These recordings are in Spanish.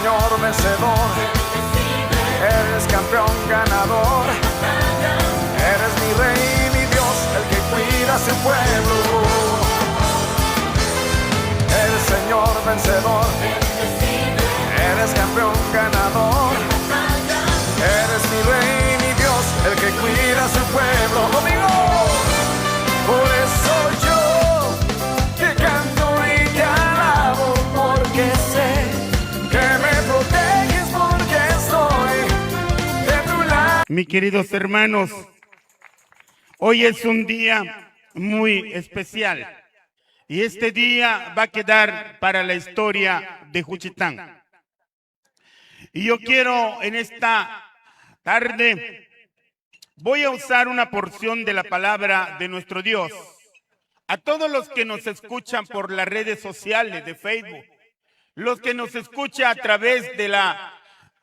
Señor vencedor, eres campeón ganador, eres mi rey, mi Dios, el que cuida a su pueblo. Eres Señor vencedor, eres campeón ganador, eres mi rey, mi Dios, el que cuida a su pueblo. Conmigo, por eso yo te canto y te alabo, porque sé que me proteges, porque estoy de tu lado. Mis queridos hermanos, hoy es un día muy especial y este día va a quedar para la historia de Juchitán. Y yo quiero en esta tarde, voy a usar una porción de la palabra de nuestro Dios. A todos los que nos escuchan por las redes sociales de Facebook, los que nos escuchan a través de las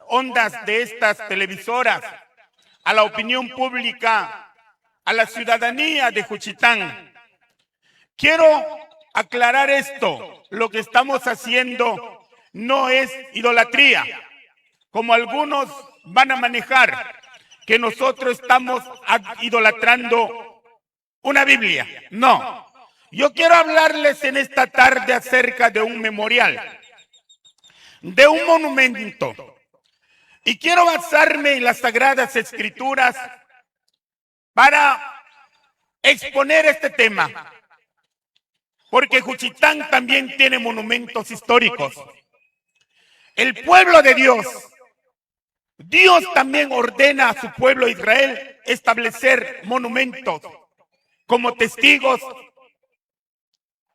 ondas de estas televisoras, a la opinión pública, a la ciudadanía de Juchitán. Quiero aclarar esto: lo que estamos haciendo no es idolatría, como algunos van a manejar, que nosotros estamos idolatrando una Biblia. No, yo quiero hablarles en esta tarde acerca de un memorial, de un monumento, y quiero basarme en las Sagradas Escrituras para exponer este tema, porque Juchitán también tiene monumentos históricos. El pueblo de Dios, Dios también ordena a su pueblo Israel establecer monumentos como testigos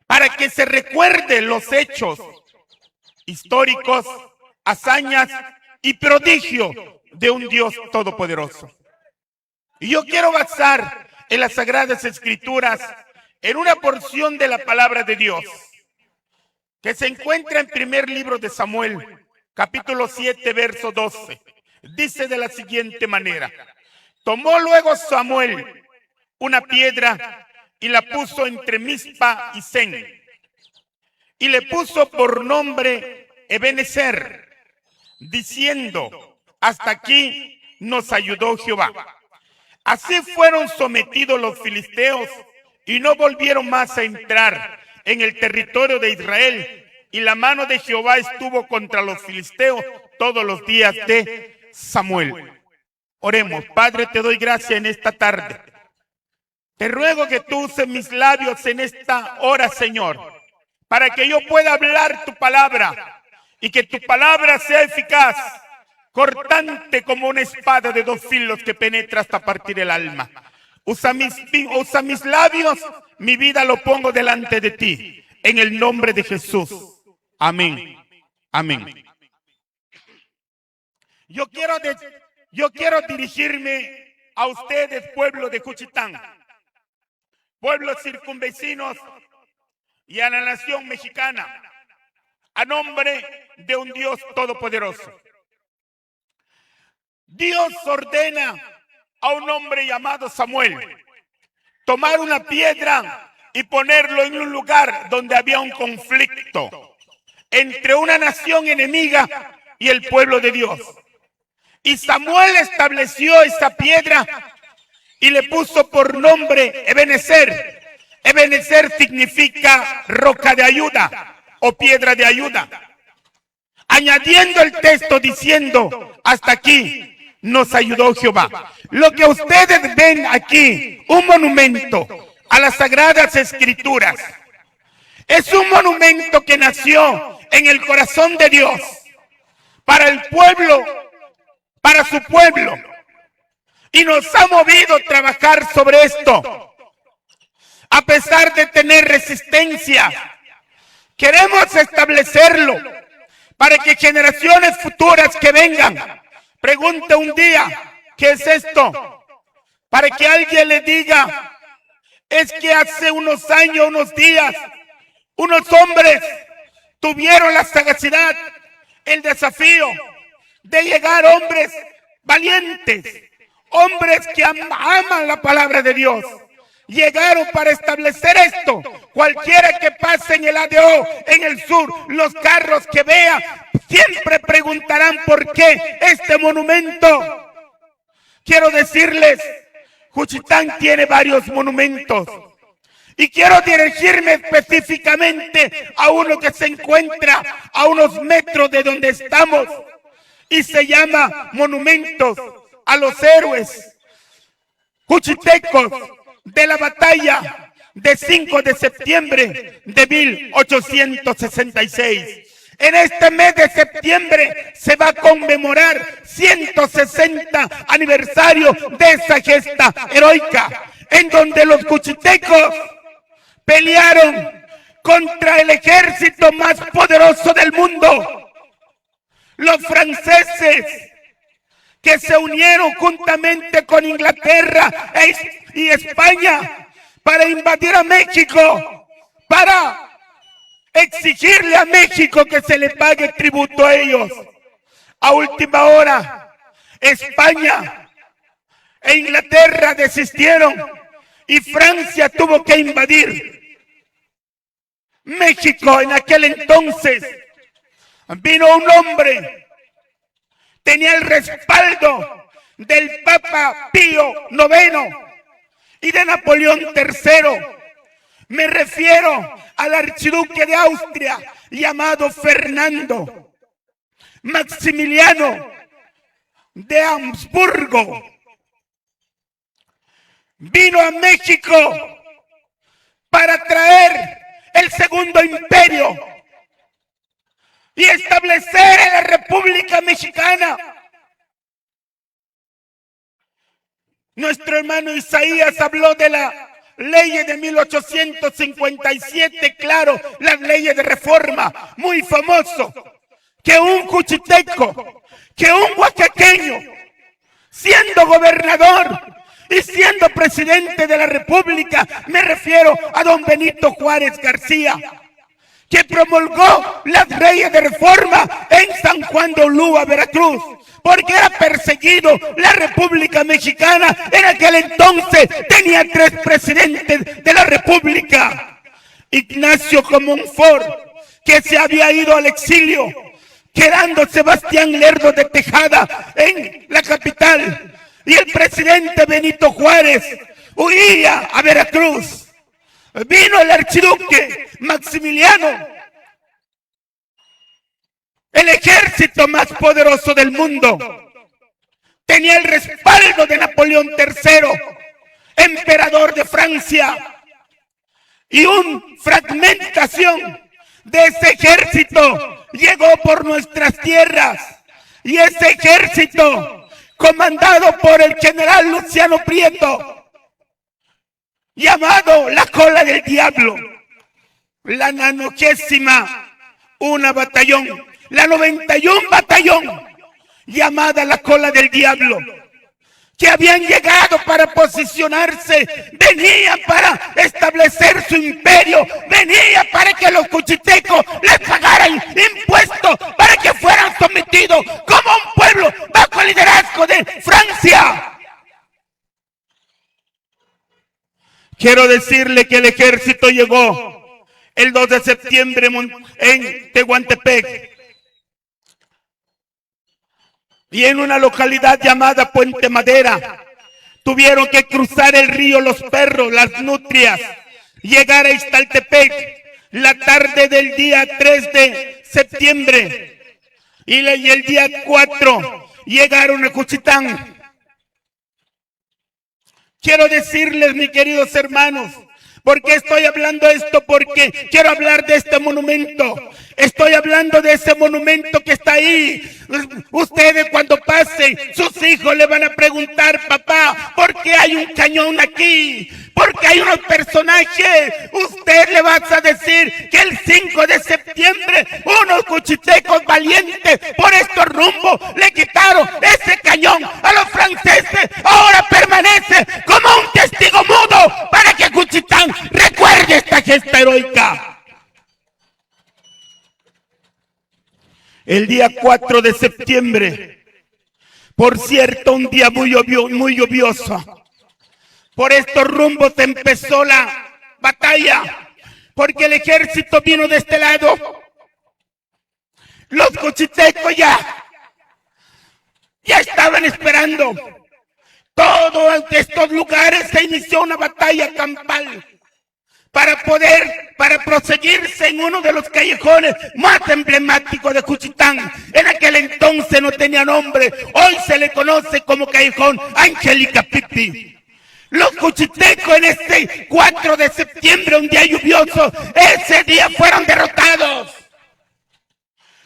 para que se recuerden los hechos históricos, hazañas y prodigios de un Dios todopoderoso. Y yo quiero basar en las Sagradas Escrituras en una porción de la palabra de Dios que se encuentra en primer libro de Samuel, capítulo 7, verso 12. Dice de la siguiente manera: tomó luego Samuel una piedra y la puso entre Mizpa y Sen, y le puso por nombre Ebenezer, diciendo: hasta aquí nos ayudó Jehová. Así fueron sometidos los filisteos y no volvieron más a entrar en el territorio de Israel, y la mano de Jehová estuvo contra los filisteos todos los días de Samuel. Oremos. Padre, te doy gracias en esta tarde. Te ruego que tú uses mis labios en esta hora, Señor, para que yo pueda hablar tu palabra y que tu palabra sea eficaz, cortante como una espada de dos filos que penetra hasta partir el alma. Usa mis labios, mi vida lo pongo delante de ti, en el nombre de Jesús. Amén. Amén. Yo quiero dirigirme a ustedes, pueblo de Juchitán, pueblos circunvecinos y a la nación mexicana, a nombre de un Dios todopoderoso. Dios ordena a un hombre llamado Samuel tomar una piedra y ponerlo en un lugar donde había un conflicto entre una nación enemiga y el pueblo de Dios. Y Samuel estableció esa piedra y le puso por nombre Ebenezer. Ebenezer significa roca de ayuda o piedra de ayuda. Añadiendo el texto diciendo: hasta aquí nos ayudó Jehová. Lo que ustedes ven aquí, un monumento a las Sagradas Escrituras, es un monumento que nació en el corazón de Dios para el pueblo, para su pueblo, y nos ha movido a trabajar sobre esto. A pesar de tener resistencia, queremos establecerlo para que generaciones futuras que vengan pregunte un día: ¿qué es esto? Para que alguien le diga: es que hace unos años, unos días, unos hombres tuvieron la sagacidad, el desafío de llegar, hombres valientes, hombres que aman la palabra de Dios, llegaron para establecer esto. Cualquiera que pase en el ADO, en el sur, los carros que vea, siempre preguntarán por qué este monumento. Quiero decirles, Juchitán tiene varios monumentos. Y quiero dirigirme específicamente a uno que se encuentra a unos metros de donde estamos y se llama Monumentos a los Héroes Juchitecos de la batalla de 5 de septiembre de 1866. En este mes de septiembre se va a conmemorar 160 aniversario de esa gesta heroica, en donde los juchitecos pelearon contra el ejército más poderoso del mundo, los franceses, que se unieron juntamente con Inglaterra y España para invadir a México, para exigirle a México que se le pague tributo a ellos. A última hora, España e Inglaterra desistieron y Francia tuvo que invadir México. En aquel entonces vino un hombre, tenía el respaldo del Papa Pío IX y de Napoleón III. Me refiero al archiduque de Austria llamado Fernando Maximiliano de Habsburgo. Vino a México para traer el Segundo Imperio y establecer en la República Mexicana. Nuestro hermano Isaías habló de la leyes de 1857, claro, las leyes de reforma, muy famoso, que un juchiteco, que un oaxaqueño, siendo gobernador y siendo presidente de la República, me refiero a don Benito Juárez García, que promulgó las leyes de reforma en San Juan de Ulúa, Veracruz, porque era perseguido. La República Mexicana en aquel entonces tenía 3 presidentes de la República. Ignacio Comonfort, que se había ido al exilio, quedando Sebastián Lerdo de Tejada en la capital, y el presidente Benito Juárez huía a Veracruz. Vino el archiduque Maximiliano, el ejército más poderoso del mundo. Tenía el respaldo de Napoleón III, emperador de Francia, y una fragmentación de ese ejército llegó por nuestras tierras. Y ese ejército, comandado por el general Luciano Prieto, llamado la Cola del Diablo, la 91 batallón, la 91 batallón, llamada la Cola del Diablo, que habían llegado para posicionarse, venían para establecer su imperio, venía para que los cuchitecos les pagaran impuestos, para que fueran sometidos como un pueblo bajo el liderazgo de Francia. Quiero decirle que el ejército llegó el 2 de septiembre en Tehuantepec y en una localidad llamada Puente Madera tuvieron que cruzar el río Los Perros, Las Nutrias, llegar a Ixtaltepec la tarde del día 3 de septiembre y el día 4 llegaron a Juchitán. Quiero decirles, mis queridos hermanos, ¿por qué estoy hablando esto? Porque quiero hablar de este monumento. Estoy hablando de ese monumento que está ahí. Ustedes cuando pasen, sus hijos le van a preguntar: papá, ¿por qué hay un cañón aquí? ¿Por qué hay unos personajes? Usted le va a decir que el 5 de septiembre unos cuchitecos valientes por estos rumbos le quitaron ese cañón a los franceses. Ahora permanece como un testigo mudo para que Juchitán recuerde esta gesta heroica. El día 4 de septiembre, por cierto, un día muy lluvioso, Por estos rumbos empezó la batalla, porque el ejército vino de este lado. Los cuchitecos ya estaban esperando. Todos estos lugares se inició una batalla campal para proseguirse en uno de los callejones más emblemáticos de Juchitán. En aquel entonces no tenía nombre, hoy se le conoce como Callejón Angélica Pipi. Los cuchitecos en este 4 de septiembre, un día lluvioso, ese día fueron derrotados.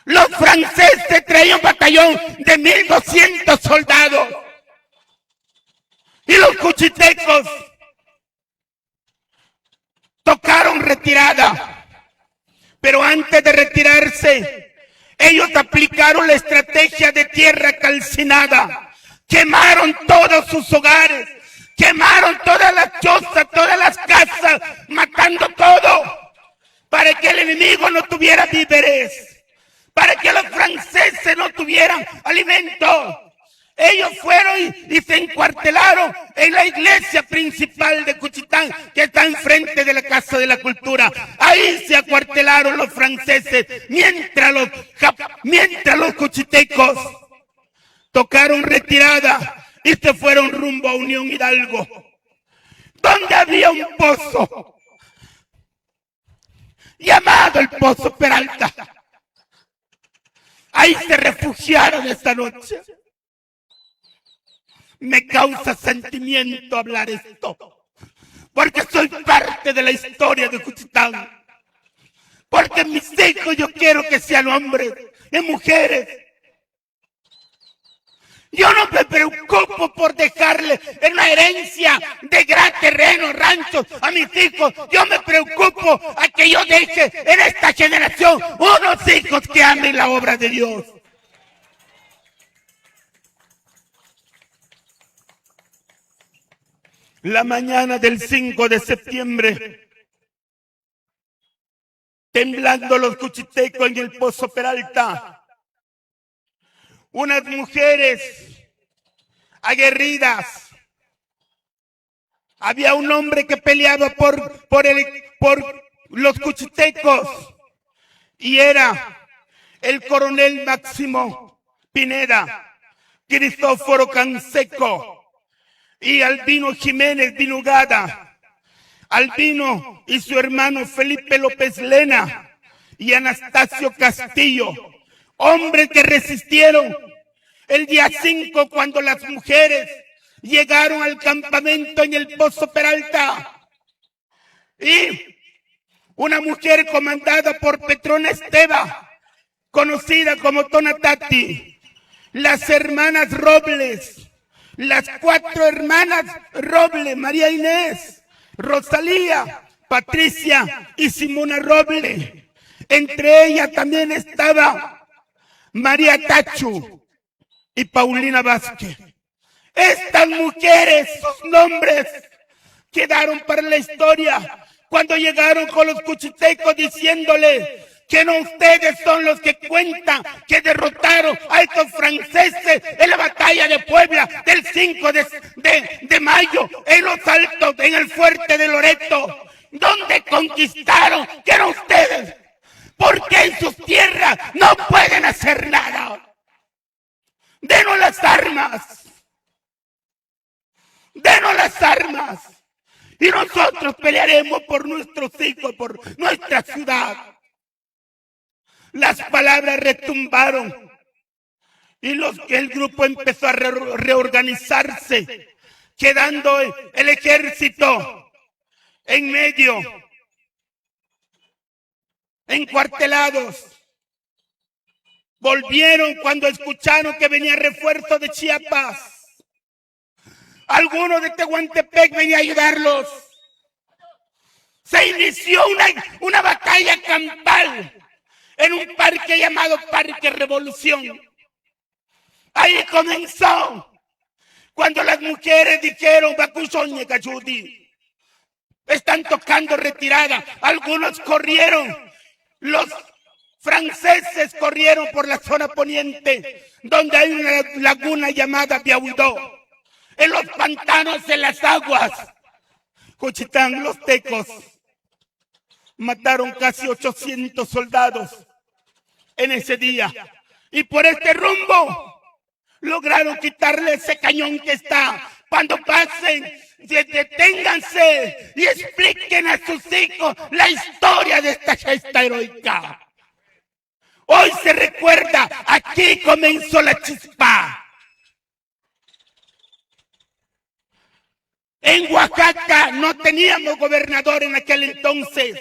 Los franceses traían un batallón de 1,200 soldados. Y los cuchitecos tocaron retirada. Pero antes de retirarse, ellos aplicaron la estrategia de tierra calcinada. Quemaron todos sus hogares. Quemaron todas las chozas, todas las casas, matando todo, para que el enemigo no tuviera víveres, para que los franceses no tuvieran alimento. Ellos fueron y se encuartelaron en la iglesia principal de Juchitán, que está enfrente de la Casa de la Cultura. Ahí se acuartelaron los franceses, mientras los cuchitecos tocaron retirada y se fueron rumbo a Unión Hidalgo, donde había un pozo llamado el Pozo Peralta. Ahí se refugiaron esta noche. Me causa sentimiento hablar esto, porque soy parte de la historia de Juchitán. Porque mis hijos yo quiero que sean hombres y mujeres. Yo no me preocupo por dejarle en una herencia de gran terreno, ranchos a mis hijos. Yo me preocupo a que yo deje en esta generación unos hijos que amen la obra de Dios. La mañana del 5 de septiembre, temblando los cuchitecos en el Pozo Peralta, unas mujeres aguerridas. Había un hombre que peleaba por los cuchitecos y era el coronel Máximo Pineda, Cristóforo Canseco y Albino Jiménez Vinugada. Albino y su hermano Felipe López Lena y Anastasio Castillo. Hombres que resistieron el día 5 cuando las mujeres llegaron al campamento en el Pozo Peralta. Y una mujer comandada por Petrona Esteva, conocida como Tonatati, las hermanas Robles, las 4 hermanas Robles, María Inés, Rosalía, Patricia y Simona Roble. Entre ellas también estaba María Tachu y Paulina Vázquez. Estas mujeres, sus nombres quedaron para la historia cuando llegaron con los cuchitecos diciéndole que no ustedes son los que cuentan que derrotaron a estos franceses en la batalla de Puebla del 5 de mayo en los altos, en el fuerte de Loreto, donde conquistaron, que no ustedes. Porque en sus tierras no pueden hacer nada. Denos las armas. Denos las armas. Y nosotros pelearemos por nuestros hijos, por nuestra ciudad. Las palabras retumbaron. Y el grupo empezó a reorganizarse, quedando el ejército en medio, encuartelados. Volvieron cuando escucharon que venía refuerzo de Chiapas. Algunos de Tehuantepec venía a ayudarlos. Se inició una batalla campal en un parque llamado Parque Revolución. Ahí comenzó cuando las mujeres dijeron Bacusoñe Cachudi. Están tocando retirada. Algunos corrieron. Los franceses corrieron por la zona poniente, donde hay una laguna llamada Biaudó. En los pantanos, en las aguas, Juchitán, los tecos mataron casi 800 soldados en ese día. Y por este rumbo lograron quitarle ese cañón que está. Cuando pasen, deténganse y expliquen a sus hijos la historia de esta gesta heroica. Hoy se recuerda, aquí comenzó la chispa. En Oaxaca no teníamos gobernador en aquel entonces.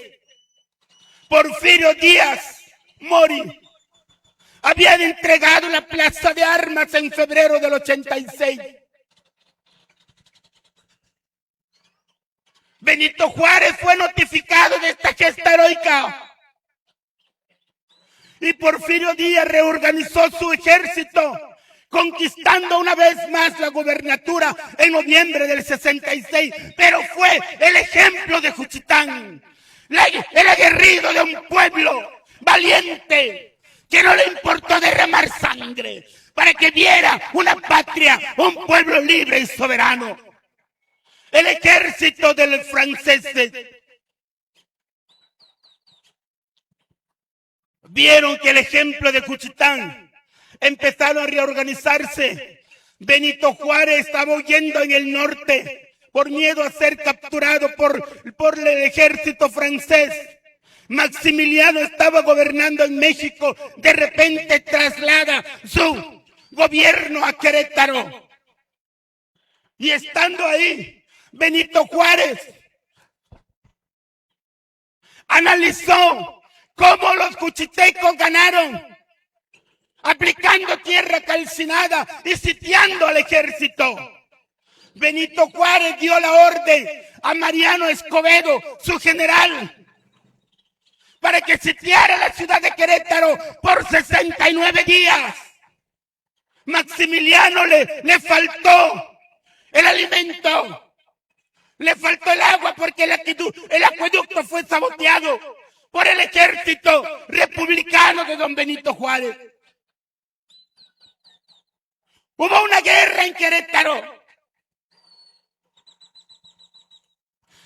Porfirio Díaz Mori habían entregado la plaza de armas en febrero del 86. Benito Juárez fue notificado de esta gesta heroica. Y Porfirio Díaz reorganizó su ejército, conquistando una vez más la gubernatura en noviembre del 66. Pero fue el ejemplo de Juchitán, el aguerrido de un pueblo valiente, que no le importó derramar sangre para que viera una patria, un pueblo libre y soberano. El ejército de los franceses vieron que el ejemplo de Juchitán empezaron a reorganizarse. Benito Juárez estaba huyendo en el norte por miedo a ser capturado por el ejército francés. Maximiliano estaba gobernando en México. De repente traslada su gobierno a Querétaro. Y estando ahí, Benito Juárez analizó cómo los juchitecos ganaron, aplicando tierra calcinada y sitiando al ejército. Benito Juárez dio la orden a Mariano Escobedo, su general, para que sitiara la ciudad de Querétaro por 69 días. Maximiliano le faltó el alimento, le faltó el agua porque el acueducto fue saboteado por el ejército republicano de don Benito Juárez. Hubo una guerra en Querétaro.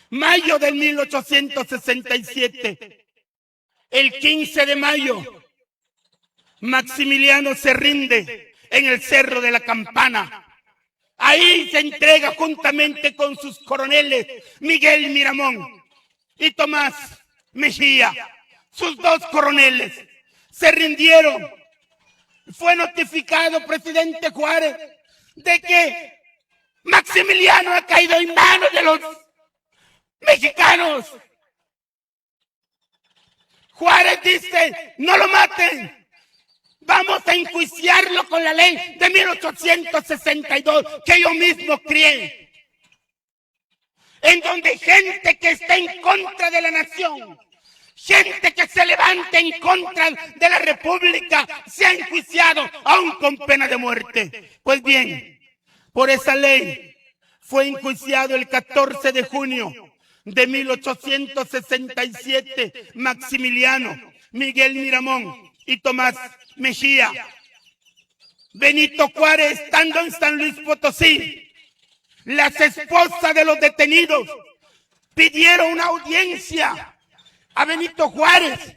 Mayo del 1867. El 15 de mayo, Maximiliano se rinde en el Cerro de la Campana. Ahí se entrega juntamente con sus coroneles Miguel Miramón y Tomás Mejía. Sus dos coroneles se rindieron. Fue notificado presidente Juárez de que Maximiliano ha caído en manos de los mexicanos. Juárez dice: no lo maten. Vamos a enjuiciarlo con la ley de 1862 que yo mismo crié, en donde gente que está en contra de la nación, gente que se levanta en contra de la república, se ha enjuiciado aún con pena de muerte. Pues bien, por esa ley fue enjuiciado el 14 de junio de 1867 Maximiliano, Miguel Miramón y Tomás Mejía. Benito Juárez, estando en San Luis Potosí, las esposas de los detenidos pidieron una audiencia a Benito Juárez,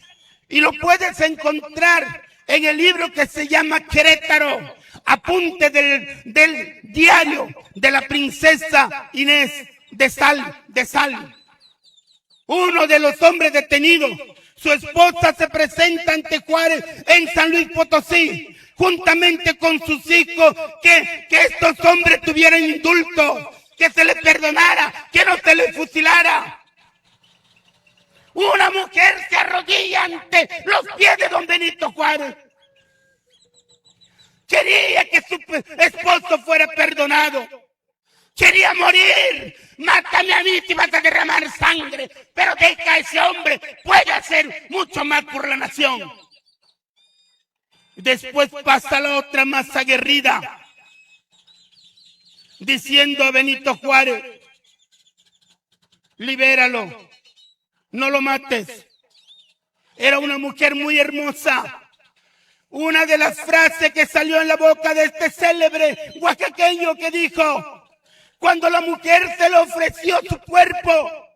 y lo puedes encontrar en el libro que se llama Querétaro, apunte del diario de la princesa Inés de Sal. Uno de los hombres detenidos, su esposa se presenta ante Juárez en San Luis Potosí, juntamente con sus hijos, que estos hombres tuvieran indulto, que se les perdonara, que no se les fusilara. Una mujer se arrodilla ante los pies de don Benito Juárez. Quería que su esposo fuera perdonado. Quería morir. Mátame a mí si vas a derramar sangre, pero deja a ese hombre, puede hacer mucho más por la nación. Después pasa la otra más aguerrida, diciendo a Benito Juárez: libéralo, no lo mates. Era una mujer muy hermosa. Una de las frases que salió en la boca de este célebre oaxaqueño que dijo: Cuando la mujer se le ofreció su cuerpo,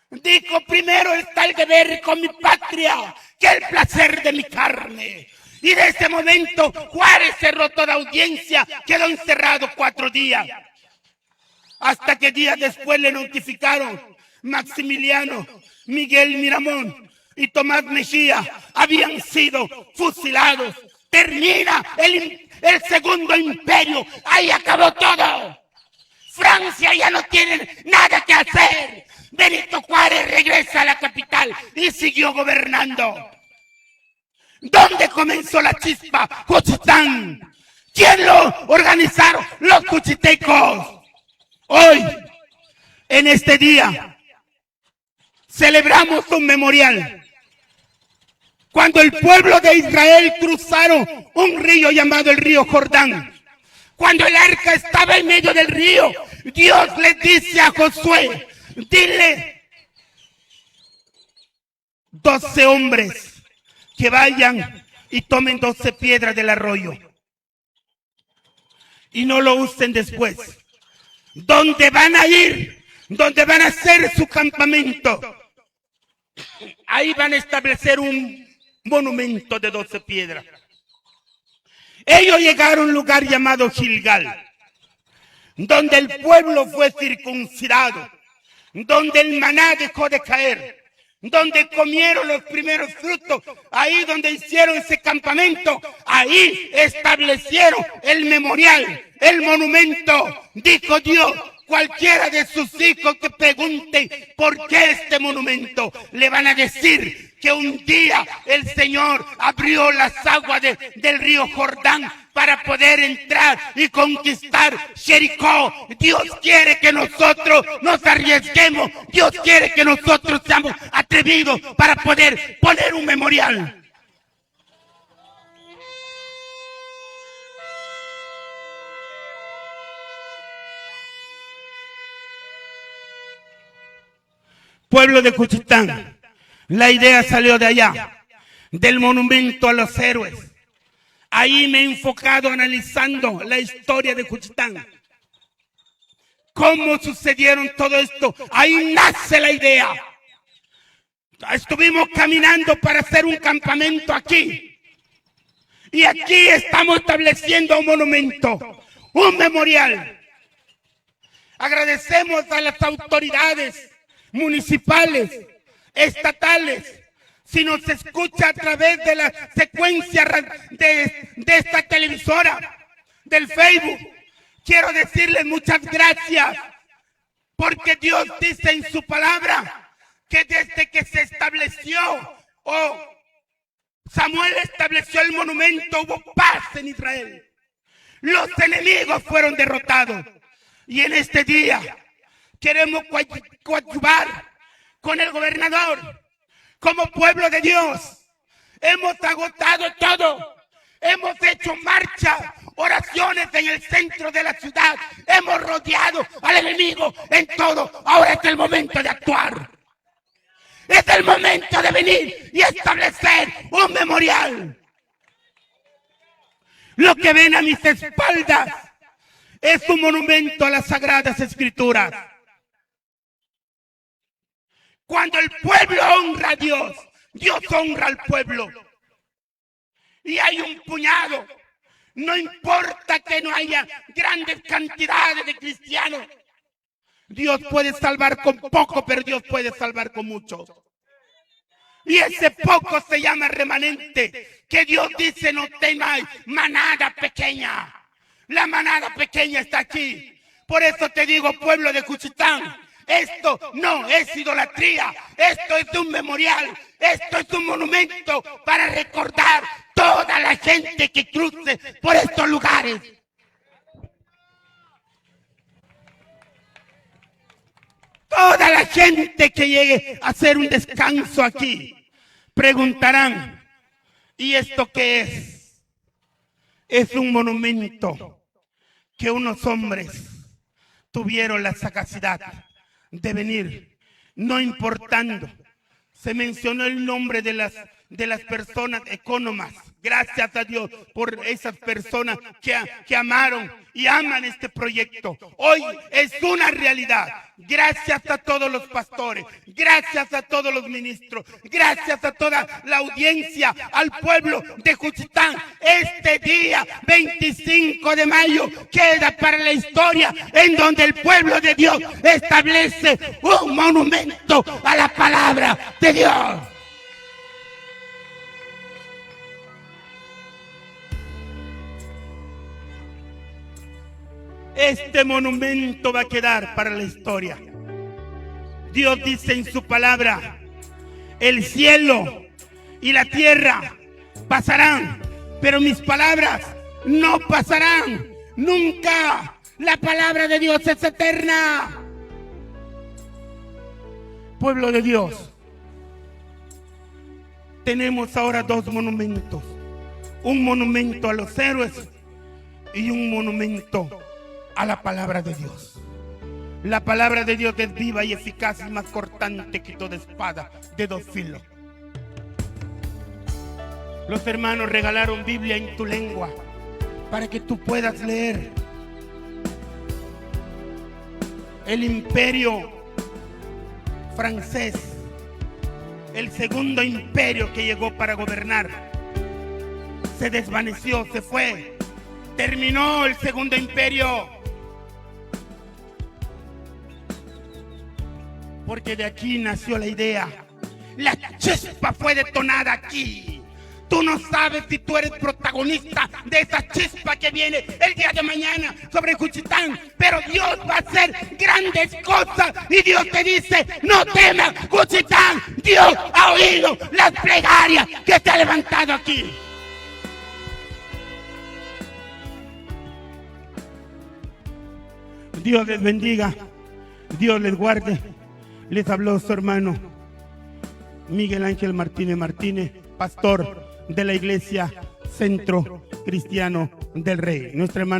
dijo: primero está el deber con mi patria que el placer de mi carne. Y de ese momento Juárez cerró toda audiencia, quedó encerrado 4 días. Hasta que días después le notificaron: Maximiliano, Miguel Miramón y Tomás Mejía habían sido fusilados. Termina el segundo imperio. Ahí acabó todo. Francia ya no tiene nada que hacer. Benito Juárez regresa a la capital y siguió gobernando. ¿Dónde comenzó la chispa? Juchitán. ¿Quién lo organizaron? Los cuchitecos. Hoy, en este día, celebramos un memorial. Cuando el pueblo de Israel cruzaron un río llamado el río Jordán, cuando el arca estaba en medio del río, Dios le dice a Josué: dile 12 hombres que vayan y tomen 12 piedras del arroyo y no lo usen después. ¿Dónde van a ir? ¿Dónde van a hacer su campamento? Ahí van a establecer un monumento de 12 piedras. Ellos llegaron a un lugar llamado Gilgal, donde el pueblo fue circuncidado, donde el maná dejó de caer, donde comieron los primeros frutos, ahí donde hicieron ese campamento, ahí establecieron el memorial, el monumento. Dijo Dios: cualquiera de sus hijos que pregunte por qué este monumento, le van a decir que un día el Señor abrió las aguas del río Jordán para poder entrar y conquistar Jericó. Dios quiere que nosotros nos arriesguemos. Dios quiere que nosotros seamos atrevidos para poder poner un memorial. Pueblo de Juchitán, la idea salió de allá, del monumento a los héroes. Ahí me he enfocado analizando la historia de Juchitán. ¿Cómo sucedieron todo esto? Ahí nace la idea. Estuvimos caminando para hacer un campamento aquí. Y aquí estamos estableciendo un monumento, un memorial. Agradecemos a las autoridades municipales, estatales. Si nos escucha a través de la secuencia de esta televisora, del Facebook, quiero decirles muchas gracias, porque Dios dice en su palabra que desde que se estableció, Samuel estableció el monumento, hubo paz en Israel. Los enemigos fueron derrotados. Y en este día queremos coadyuvar con el gobernador. Como pueblo de Dios, hemos agotado todo. Hemos hecho marcha, oraciones en el centro de la ciudad. Hemos rodeado al enemigo en todo. Ahora es el momento de actuar. Es el momento de venir y establecer un memorial. Lo que ven a mis espaldas es un monumento a las Sagradas Escrituras. Cuando el pueblo honra a Dios, Dios honra al pueblo. Y hay un puñado. No importa que no haya grandes cantidades de cristianos. Dios puede salvar con poco, pero Dios puede salvar con mucho. Y ese poco se llama remanente. Que Dios dice: no temáis, manada pequeña. La manada pequeña está aquí. Por eso te digo, pueblo de Juchitán, esto no es idolatría, esto es un memorial, esto es un monumento para recordar toda la gente que cruce por estos lugares. Toda la gente que llegue a hacer un descanso aquí preguntarán: ¿y esto qué es? Es un monumento que unos hombres tuvieron la sagacidad de venir, no importando. Se mencionó el nombre de las de las personas económicas. Gracias a Dios por esas personas que amaron y aman este proyecto. Hoy es una realidad. Gracias a todos los pastores, gracias a todos los ministros, gracias a toda la audiencia, al pueblo de Juchitán. Este día 25 de mayo queda para la historia, en donde el pueblo de Dios establece un monumento a la palabra de Dios. Este monumento va a quedar para la historia. Dios dice en su palabra: el cielo y la tierra pasarán, pero mis palabras no pasarán nunca. La palabra de Dios es eterna. Pueblo de Dios, tenemos ahora dos monumentos: un monumento a los héroes y un monumento a la palabra de Dios. La palabra de Dios es viva y eficaz y más cortante que toda espada de dos filos. Los hermanos regalaron Biblia en tu lengua para que tú puedas leer. El imperio francés, el segundo imperio que llegó para gobernar, se desvaneció, se fue. Terminó el segundo imperio. Porque de aquí nació la idea. La chispa fue detonada aquí. Tú no sabes si tú eres protagonista de esa chispa que viene el día de mañana sobre Juchitán. Pero Dios va a hacer grandes cosas. Y Dios te dice: no temas, Juchitán. Dios ha oído las plegarias que te ha levantado aquí. Dios les bendiga. Dios les guarde. Les habló su hermano Miguel Ángel Martínez, pastor de la Iglesia Centro Cristiano del Rey. Nuestra hermana